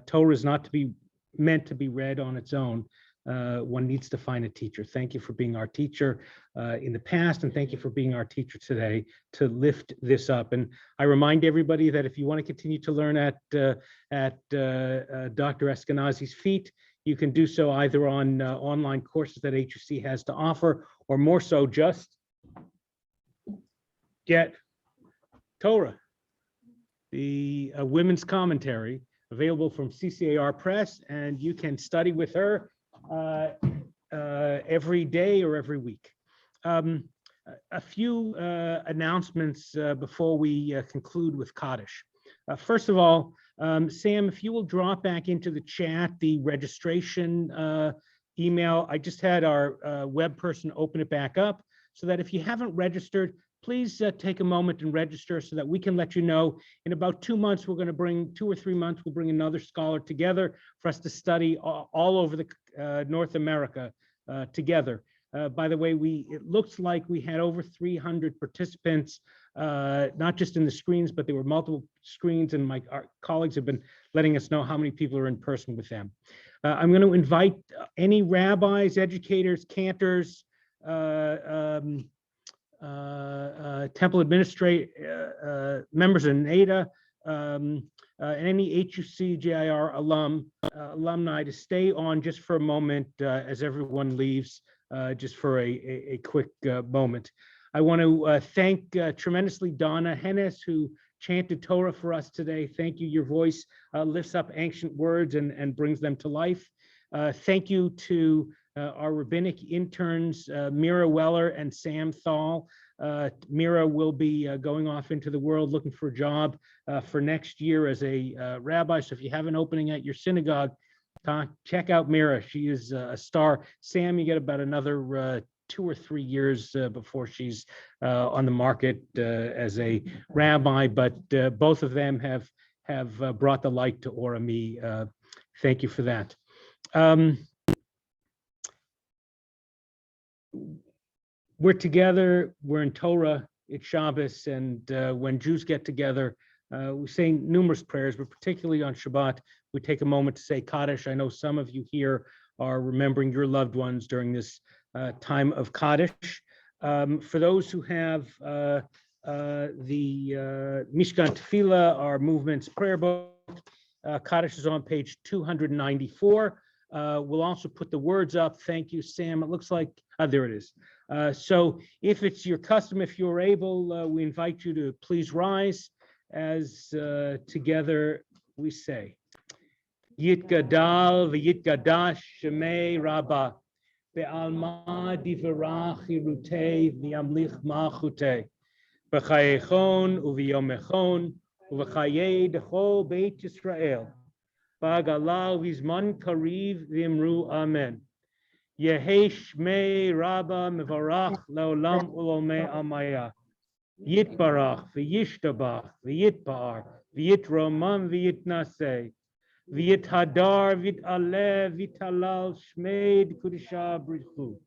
Torah is not to be meant to be read on its own. One needs to find a teacher. Thank you for being our teacher in the past, and thank you for being our teacher today to lift this up. And I remind everybody that if you want to continue to learn at Dr. Eskenazi's feet, you can do so either on online courses that HUC has to offer, or more so, just get Torah, the women's commentary, available from CCAR Press, and you can study with her every day or every week. A few announcements before we conclude with Kaddish. First of all, Sam, if you will drop back into the chat the registration email. I just had our web person open it back up, so that if you haven't registered, please take a moment and register, so that we can let you know in about 2 months, we're going to bring 2 or 3 months, we'll bring another scholar together for us to study all over the North America together. By the way, it looks like we had over 300 participants, not just in the screens, but there were multiple screens, and our colleagues have been letting us know how many people are in person with them. I'm going to invite any rabbis, educators, cantors, temple administrator, members of NADA, and any HUC JIR alumni to stay on just for a moment as everyone leaves, just for a quick moment. I want to thank tremendously Donna Hennes, who chanted Torah for us today. Thank you. Your voice lifts up ancient words and brings them to life. Thank you to our rabbinic interns, Mira Weller and Sam Thal. Mira will be going off into the world looking for a job for next year as a rabbi. So if you have an opening at your synagogue, check out Mira. She is a star. Sam, you get about another 2 or 3 years before she's on the market as a rabbi, but both of them have brought the light to Orami. Thank you for that. We're together, we're in Torah, it's Shabbos, and when Jews get together, we say numerous prayers, but particularly on Shabbat, we take a moment to say Kaddish. I know some of you here are remembering your loved ones during this time of Kaddish. For those who have the Mishkan Tefillah, our movement's prayer book, Kaddish is on page 294. We'll also put the words up. Thank you, Sam. It looks like, there it is. So if it's your custom, if you're able, we invite you to please rise as together we say, Yitgadal v'yitgadash shemei Rabba be'alma divrach hirutei v'yamlich malchutei b'chayechon u'v'yomechon u'v'chayei dechol beit Yisrael ba'galal v'zman kariv v'imru amen. Yehesh mei Rabba mevarach leolam ulomei amaya. Yitbarach v'yishtabach v'yitbar v'yitromam v'yitnaseh v'yithadar v'yitalev v'yitalal shmeid kudisha brichu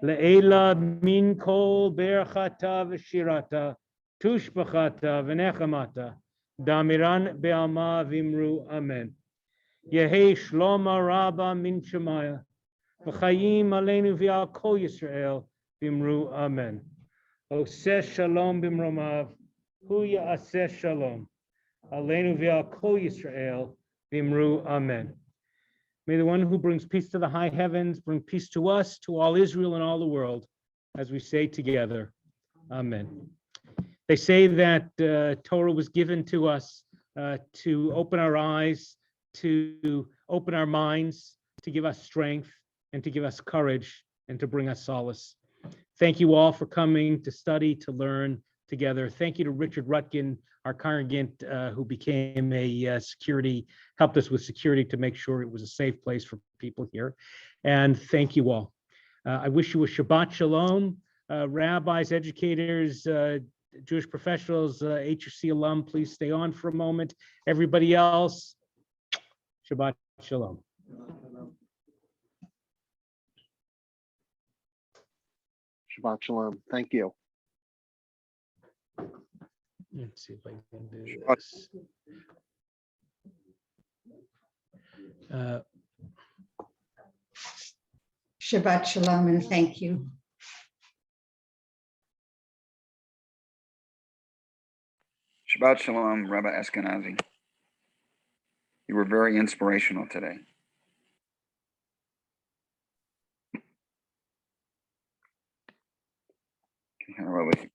le'ela min kol berchata v'shirata tushbachata v'nechamata damiran be'alma v'imru amen. Yehi shloma rabba min shemaya v'chayim aleinu v'al kol Yisrael v'imru amen. Oseh shalom bimromav, hu ya'aseh shalom. Aleinu v'al kol Yisrael v'imru amen. May the one who brings peace to the high heavens bring peace to us, to all Israel and all the world, as we say together, amen. They say that Torah was given to us to open our eyes, to open our minds, to give us strength, and to give us courage, and to bring us solace. Thank you all for coming to study, to learn, together. Thank you to Richard Rutkin, our congregant, who became a security, helped us with security to make sure it was a safe place for people here. And thank you all. I wish you a Shabbat Shalom. Rabbis, educators, Jewish professionals, HUC alum, please stay on for a moment. Everybody else, Shabbat Shalom. Shabbat Shalom. Thank you. Let's see if I can do Shabbat. this. Shabbat Shalom and thank you. Shabbat Shalom, Rabbi Eskenazi. You were very inspirational today. Okay, how about we